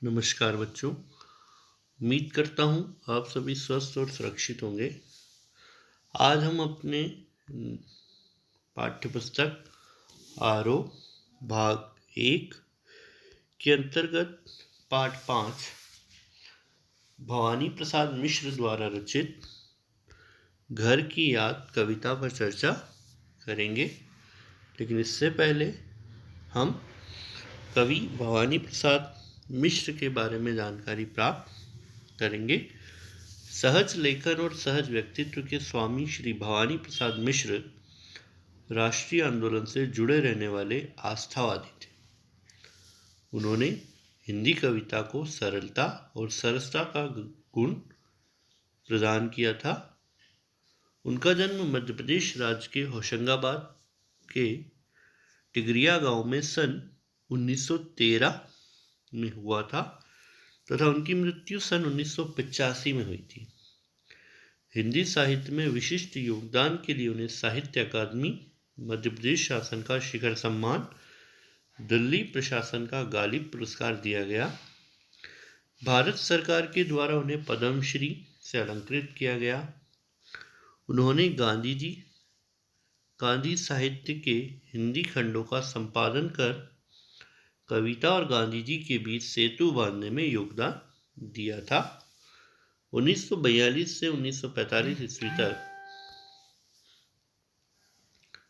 नमस्कार बच्चों। उम्मीद करता हूँ आप सभी स्वस्थ और सुरक्षित होंगे। आज हम अपने पाठ्यपुस्तक आरोह भाग 1 के अंतर्गत पाठ 5 भवानी प्रसाद मिश्र द्वारा रचित घर की याद कविता पर चर्चा करेंगे। लेकिन इससे पहले हम कवि भवानी प्रसाद मिश्र के बारे में जानकारी प्राप्त करेंगे। सहज लेखन और सहज व्यक्तित्व के स्वामी श्री भवानी प्रसाद मिश्र राष्ट्रीय आंदोलन से जुड़े रहने वाले आस्थावादी थे। उन्होंने हिंदी कविता को सरलता और सरसता का गुण प्रदान किया था। उनका जन्म मध्य प्रदेश राज्य के होशंगाबाद के टिगरिया गांव में सन 1913 में हुआ था तथा उनकी मृत्यु सन 1985 में हुई थी। हिंदी साहित्य में विशिष्ट योगदान के लिए उन्हें साहित्य अकादमी, मध्य प्रदेश शासन का शिखर सम्मान, दिल्ली प्रशासन का गालिब पुरस्कार दिया गया। भारत सरकार के द्वारा उन्हें पद्मश्री से अलंकृत किया गया। उन्होंने गांधी साहित्य के हिंदी खंडों का संपादन कर कविता और गांधी जी के बीच सेतु बांधने में योगदान दिया था। 1942 से 1945 ईस्वी तक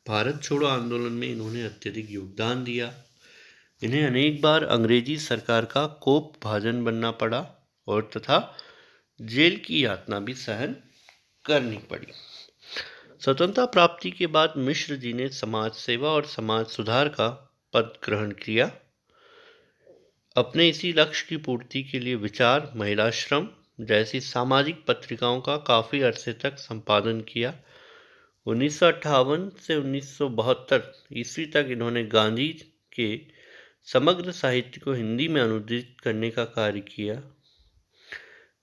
भारत छोड़ो आंदोलन में इन्होंने अत्यधिक योगदान दिया। इन्हें अनेक बार अंग्रेजी सरकार का कोप भाजन बनना पड़ा और तथा जेल की यातना भी सहन करनी पड़ी। स्वतंत्रता प्राप्ति के बाद मिश्र जी ने समाज सेवा और समाज सुधार का पद ग्रहण किया। अपने इसी लक्ष्य की पूर्ति के लिए विचार, महिलाश्रम जैसी सामाजिक पत्रिकाओं का काफी अरसे तक संपादन किया। 1958 से 1972 ईस्वी तक इन्होंने गांधी के समग्र साहित्य को हिंदी में अनुदित करने का कार्य किया।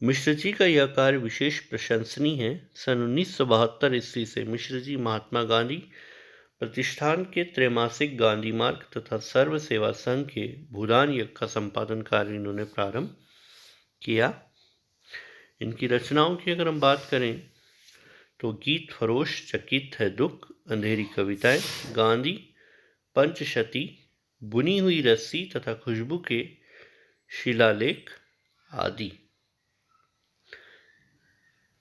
मिश्र जी का यह कार्य विशेष प्रशंसनीय है। सन 1972 ईस्वी से मिश्र जी महात्मा गांधी प्रतिष्ठान के त्रैमासिक गांधी मार्ग तथा सर्व सेवा संघ के भूदान यज्ञ का संपादन कार्य इन्होंने प्रारंभ किया। इनकी रचनाओं की अगर हम बात करें तो गीत फरोश, चकित है दुख, अंधेरी कविताएं, गांधी, पंचशती, बुनी हुई रस्सी तथा खुशबू के शिलालेख आदि।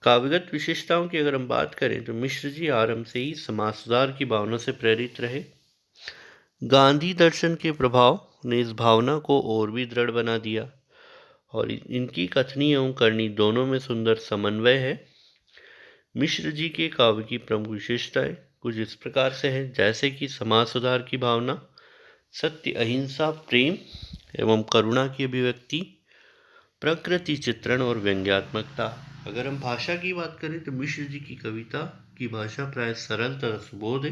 काव्यगत विशेषताओं की अगर हम बात करें तो मिश्र जी आरंभ से ही समाज सुधार की भावना से प्रेरित रहे। गांधी दर्शन के प्रभाव ने इस भावना को और भी दृढ़ बना दिया और इनकी कथनी एवं करनी दोनों में सुंदर समन्वय है। मिश्र जी के काव्य की प्रमुख विशेषताएं कुछ इस प्रकार से है, जैसे कि समाज सुधार की भावना, सत्य, अहिंसा, प्रेम एवं करुणा की अभिव्यक्ति, प्रकृति चित्रण और व्यंग्यात्मकता। अगर हम भाषा की बात करें तो मिश्र जी की कविता की भाषा प्राय सरल तथा सुबोध है।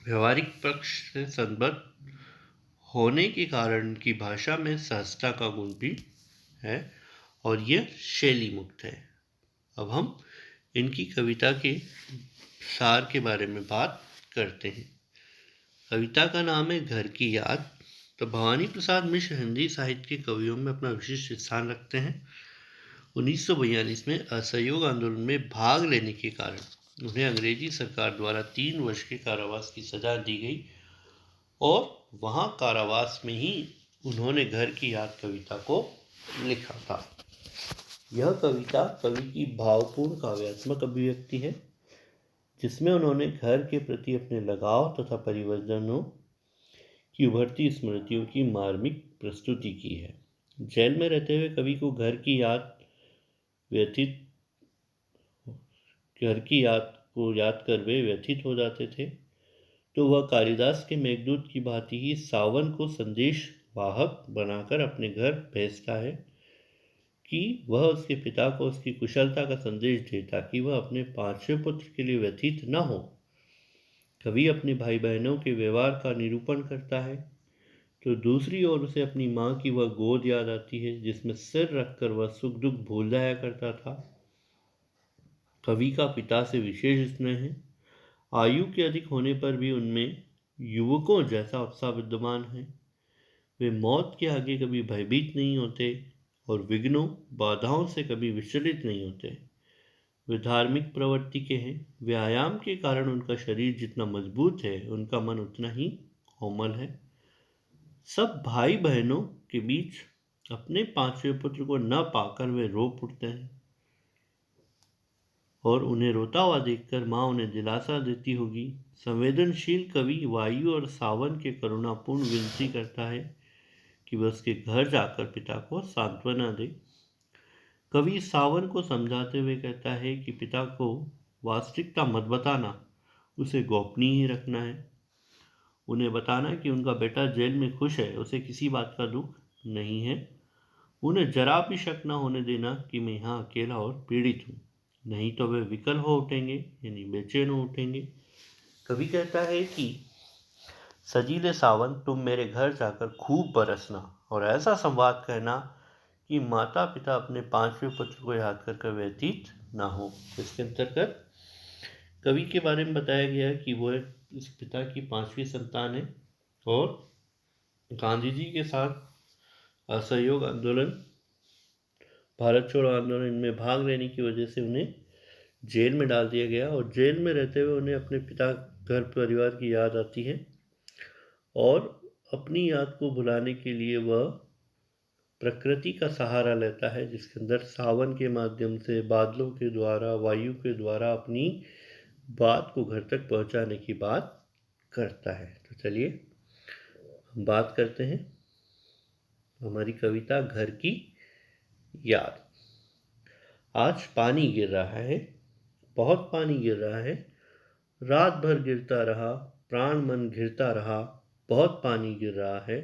व्यवहारिक पक्ष से संबद्ध होने के कारण इनकी भाषा में सहजता का गुण भी है और यह शैली मुक्त है। अब हम इनकी कविता के सार के बारे में बात करते हैं। कविता का नाम है घर की याद। तो भवानी प्रसाद मिश्र हिंदी साहित्य के कवियों में अपना विशिष्ट स्थान रखते हैं। 1942 में असहयोग आंदोलन में भाग लेने के कारण उन्हें अंग्रेजी सरकार द्वारा 3 वर्ष के कारावास की सजा दी गई और वहां कारावास में ही उन्होंने घर की याद कविता को लिखा था। यह कविता कवि की भावपूर्ण काव्यात्मक अभिव्यक्ति है, जिसमें उन्होंने घर के प्रति अपने लगाव तथा परिवर्तनों की उभरती स्मृतियों की मार्मिक प्रस्तुति की है। जेल में रहते हुए कवि को घर की याद को याद कर वे व्यथित हो जाते थे, तो वह कालिदास के मेघदूत की भांति ही सावन को संदेश वाहक बनाकर अपने घर भेजता है कि वह उसके पिता को उसकी कुशलता का संदेश दे, ताकि वह अपने 5वें पुत्र के लिए व्यथित न हो। कवि अपने भाई बहनों के व्यवहार का निरूपण करता है, तो दूसरी ओर उसे अपनी माँ की वह गोद याद आती है, जिसमें सिर रखकर वह सुख दुख भूल जाया करता था। कवि का पिता से विशेष स्नेह है। आयु के अधिक होने पर भी उनमें युवकों जैसा उत्साह विद्यमान है। वे मौत के आगे कभी भयभीत नहीं होते और विघ्नों बाधाओं से कभी विचलित नहीं होते। वे धार्मिक प्रवृत्ति के हैं। व्यायाम के कारण उनका शरीर जितना मजबूत है, उनका मन उतना ही कोमल है। सब भाई बहनों के बीच अपने पांचवें पुत्र को न पाकर वे रो उठते हैं और उन्हें रोता हुआ देखकर माँ उन्हें दिलासा देती होगी। संवेदनशील कवि वायु और सावन के करुणापूर्ण विनती करता है कि वह उसके घर जाकर पिता को सांत्वना दे। कवि सावन को समझाते हुए कहता है कि पिता को वास्तविकता मत बताना, उसे गोपनीय ही रखना है। उन्हें बताना कि उनका बेटा जेल में खुश है, उसे किसी बात का दुख नहीं है। उन्हें जरा भी शक न होने देना कि मैं यहाँ अकेला और पीड़ित हूँ, नहीं तो वे विकल हो उठेंगे, यानी बेचैन हो उठेंगे। कवि कहता है कि सजीले सावन तुम मेरे घर जाकर खूब बरसना और ऐसा संवाद कहना कि माता पिता अपने पांचवें पुत्र को याद कर व्यतीत ना हो। इसके अंतर्गत कवि के बारे में बताया गया है कि वह इस पिता की पांचवी संतान है और गांधी जी के साथ असहयोग आंदोलन, भारत छोड़ो आंदोलन में भाग लेने की वजह से उन्हें जेल में डाल दिया गया और जेल में रहते हुए उन्हें अपने पिता, घर परिवार की याद आती है और अपनी याद को भुलाने के लिए वह प्रकृति का सहारा लेता है, जिसके अंदर सावन के माध्यम से, बादलों के द्वारा, वायु के द्वारा अपनी बात को घर तक पहुंचाने की बात करता है। तो चलिए हम बात करते हैं हमारी कविता घर की याद। आज पानी गिर रहा है, बहुत पानी गिर रहा है, रात भर गिरता रहा, प्राण मन घिरता रहा, बहुत पानी गिर रहा है,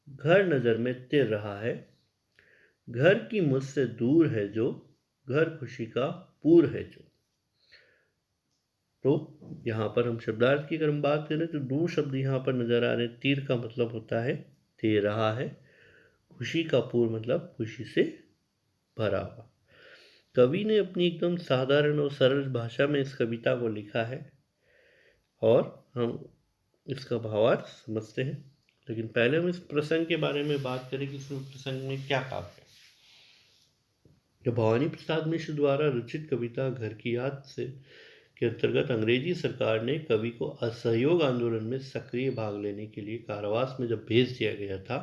घर नजर में तिर रहा है, घर की मुझसे दूर है जो, घर खुशी का पूर है जो। तो यहाँ पर हम शब्दार्थ की अगर हम बात करें तो दूर शब्द यहाँ पर नजर आ रहे हैं। तीर का मतलब होता है दे रहा है, खुशी का पूर मतलब खुशी से भरा हुआ। कवि ने अपनी एकदम साधारण और सरल भाषा में इस कविता को लिखा है और हम इसका भावार्थ समझते हैं। लेकिन पहले हम इस प्रसंग के बारे में बात करें कि इस प्रसंग में क्या कहा है। जो भवानी प्रसाद मिश्र द्वारा रचित कविता घर की याद से के अंतर्गत अंग्रेजी सरकार ने कवि को असहयोग आंदोलन में सक्रिय भाग लेने के लिए कारावास में जब भेज दिया गया था,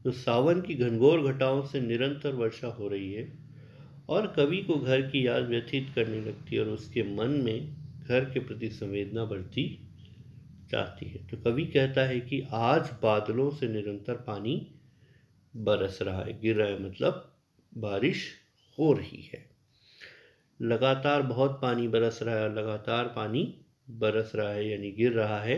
तो सावन की घनघोर घटाओं से निरंतर वर्षा हो रही है और कवि को घर की याद व्यथित करने लगती है और उसके मन में घर के प्रति संवेदना बढ़ती जाती है। तो कवि कहता है कि आज बादलों से निरंतर पानी बरस रहा है, गिर रहा है मतलब बारिश हो रही है। लगातार बहुत पानी बरस रहा है, लगातार पानी बरस रहा है यानी गिर रहा है।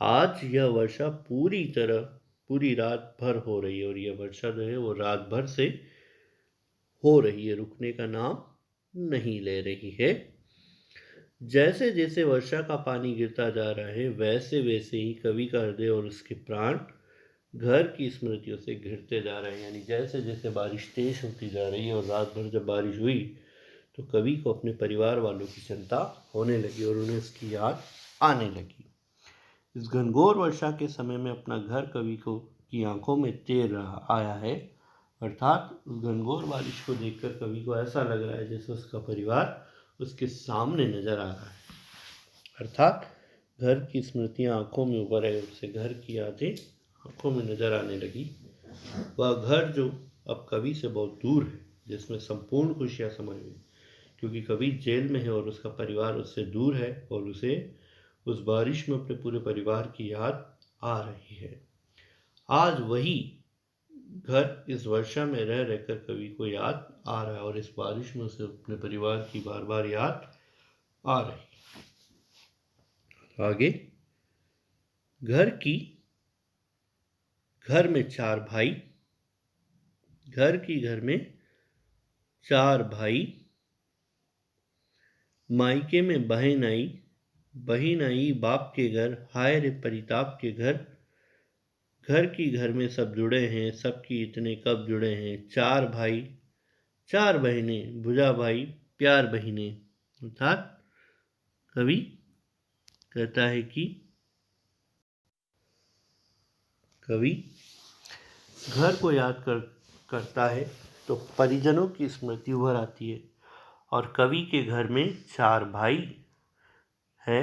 आज यह वर्षा पूरी रात भर हो रही है और यह वर्षा जो है वो रात भर से हो रही है, रुकने का नाम नहीं ले रही है। जैसे जैसे वर्षा का पानी गिरता जा रहा है, वैसे वैसे ही कवि का हृदय और उसके प्राण घर की स्मृतियों से घिरते जा रहे हैं। यानी जैसे जैसे बारिश तेज होती जा रही है और रात भर जब बारिश हुई तो कवि को अपने परिवार वालों की चिंता होने लगी और उन्हें उसकी याद आने लगी। इस घनघोर वर्षा के समय में अपना घर कवि को की आंखों में तैर आया है, अर्थात उस घनघोर बारिश को देखकर कवि को ऐसा लग रहा है जैसे उसका परिवार उसके सामने नजर आ रहा है, अर्थात घर की स्मृतियां आंखों में उभर आई, उससे घर की यादें आंखों में नजर आने लगी। वह घर जो अब कवि से बहुत दूर है, जिसमें संपूर्ण खुशियां समाई हुई, क्योंकि कवि जेल में है और उसका परिवार उससे दूर है और उसे उस बारिश में अपने पूरे परिवार की याद आ रही है। आज वही घर इस वर्षा में रह रहकर कवि को याद आ रहा है और इस बारिश में उसे अपने परिवार की बार बार याद आ रही है। आगे घर में चार भाई, घर में चार भाई, मायके में बहन आई बाप के घर, हाय रे परिताप के घर। घर में सब जुड़े हैं, सबकी इतने कब जुड़े हैं। चार भाई चार बहनें, भुजा भाई प्यार बहिनें। अर्थात कवि कहता है कि कवि घर को याद करता है तो परिजनों की स्मृति उभर आती है। और कवि के घर में 4 भाई है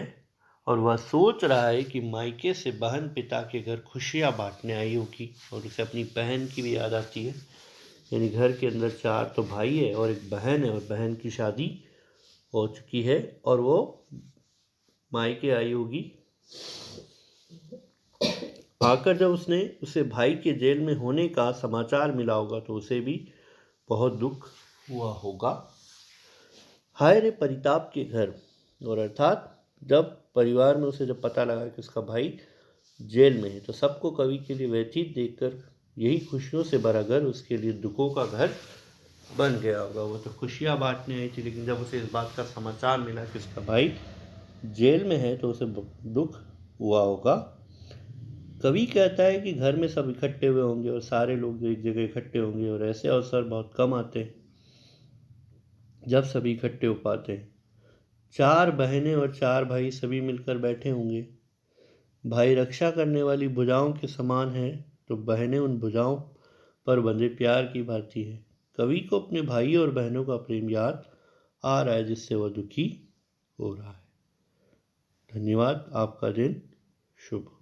और वह सोच रहा है कि मायके से बहन पिता के घर खुशियाँ बांटने आई होगी और उसे अपनी बहन की भी याद आती है। यानी घर के अंदर 4 तो भाई है और एक बहन है और बहन की शादी हो चुकी है और वो मायके आई होगी। आकर जब उसे भाई के जेल में होने का समाचार मिला होगा तो उसे भी बहुत दुख हुआ होगा। हाय रे परिताप के घर। और अर्थात जब परिवार में उसे जब पता लगा कि उसका भाई जेल में है तो सबको कवि के लिए व्यथित देखकर यही खुशियों से भरा घर उसके लिए दुखों का घर बन गया होगा। वो तो खुशियाँ बांटने आई थी, लेकिन जब उसे इस बात का समाचार मिला कि उसका भाई जेल में है तो उसे दुख हुआ होगा। कवि कहता है कि घर में सब इकट्ठे हुए होंगे और सारे लोग एक जगह इकट्ठे होंगे और ऐसे अवसर बहुत कम आते हैं जब सभी इकट्ठे हो पाते हैं। 4 बहनें और 4 भाई सभी मिलकर बैठे होंगे। भाई रक्षा करने वाली भुजाओं के समान है तो बहनें उन भुजाओं पर बंधे प्यार की भांति है। कवि को अपने भाई और बहनों का प्रेम याद आ रहा है जिससे वह दुखी हो रहा है। धन्यवाद। आपका दिन शुभ हो।